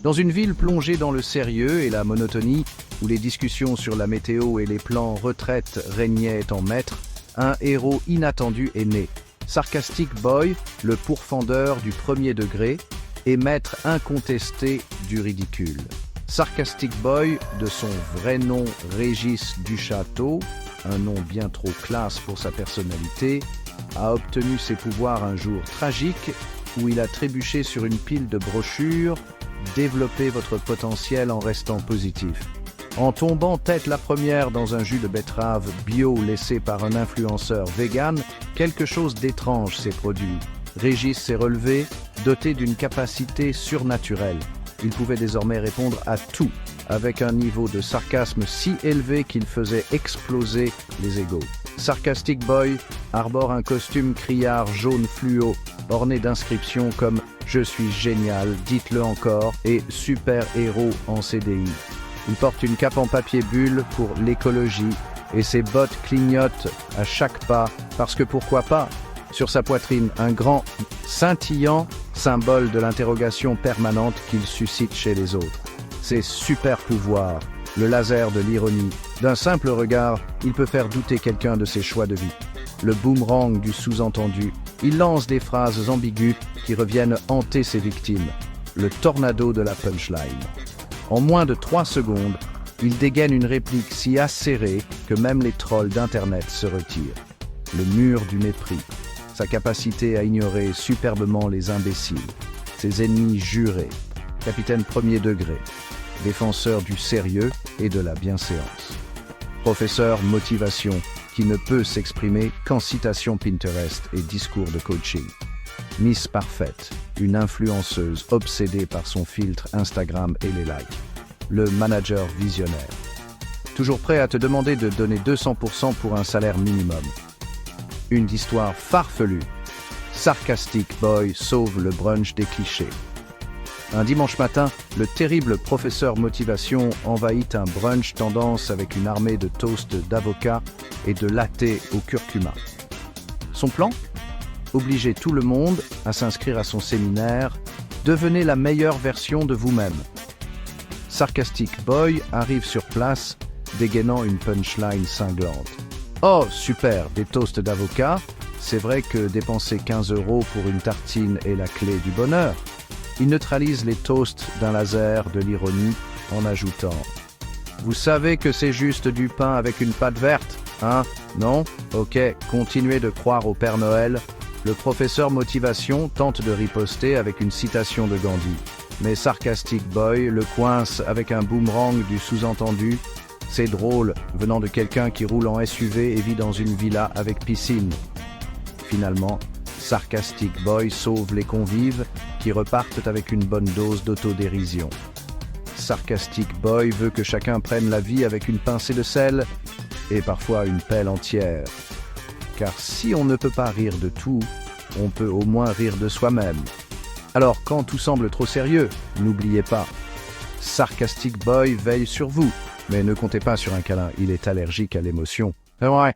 Dans une ville plongée dans le sérieux et la monotonie, où les discussions sur la météo et les plans retraite régnaient en maître, un héros inattendu est né. Sarcastic Boy, le pourfendeur du premier degré, et maître incontesté du ridicule. Sarcastic Boy, de son vrai nom Régis Duchâteau, un nom bien trop classe pour sa personnalité, a obtenu ses pouvoirs un jour tragique où il a trébuché sur une pile de brochures « Développez votre potentiel en restant positif ». En tombant tête la première dans un jus de betterave bio laissé par un influenceur vegan, quelque chose d'étrange s'est produit. Régis s'est relevé, doté d'une capacité surnaturelle. Il pouvait désormais répondre à tout, avec un niveau de sarcasme si élevé qu'il faisait exploser les égos. Sarcastic Boy arbore un costume criard jaune fluo, orné d'inscriptions comme « Je suis génial, dites-le encore » et « Super héros en CDI ». Il porte une cape en papier bulle pour l'écologie et ses bottes clignotent à chaque pas parce que pourquoi pas? Sur sa poitrine, un grand scintillant symbole de l'interrogation permanente qu'il suscite chez les autres. Ses super pouvoirs, le laser de l'ironie. D'un simple regard, il peut faire douter quelqu'un de ses choix de vie. Le boomerang du sous-entendu. Il lance des phrases ambiguës qui reviennent hanter ses victimes. Le tornado de la punchline. En moins de 3 secondes, il dégaine une réplique si acérée que même les trolls d'Internet se retirent. Le mur du mépris. Sa capacité à ignorer superbement les imbéciles. Ses ennemis jurés. Capitaine premier degré. Défenseur du sérieux et de la bienséance. Professeur motivation qui ne peut s'exprimer qu'en citations Pinterest et discours de coaching. Miss Parfaite, une influenceuse obsédée par son filtre Instagram et les likes. Le manager visionnaire. Toujours prêt à te demander de donner 200% pour un salaire minimum. Une histoire farfelue. Sarcastic Boy sauve le brunch des clichés. Un dimanche matin, le terrible professeur motivation envahit un brunch tendance avec une armée de toasts d'avocats et de lattés au curcuma. Son plan? Obliger tout le monde à s'inscrire à son séminaire « Devenez la meilleure version de vous-même ». Sarcastic Boy arrive sur place, dégainant une punchline cinglante. « Oh, super, des toasts d'avocats. C'est vrai que dépenser 15 € pour une tartine est la clé du bonheur. » Il neutralise les toasts d'un laser de l'ironie en ajoutant « Vous savez que c'est juste du pain avec une pâte verte, hein? Non? Ok, continuez de croire au Père Noël. » Le professeur motivation tente de riposter avec une citation de Gandhi. Mais Sarcastic Boy le coince avec un boomerang du sous-entendu. C'est drôle, venant de quelqu'un qui roule en SUV et vit dans une villa avec piscine. Finalement, Sarcastic Boy sauve les convives qui repartent avec une bonne dose d'autodérision. Sarcastic Boy veut que chacun prenne la vie avec une pincée de sel et parfois une pelle entière. Car si on ne peut pas rire de tout, on peut au moins rire de soi-même. Alors quand tout semble trop sérieux, n'oubliez pas, Sarcastic Boy veille sur vous, mais ne comptez pas sur un câlin, il est allergique à l'émotion. C'est vrai.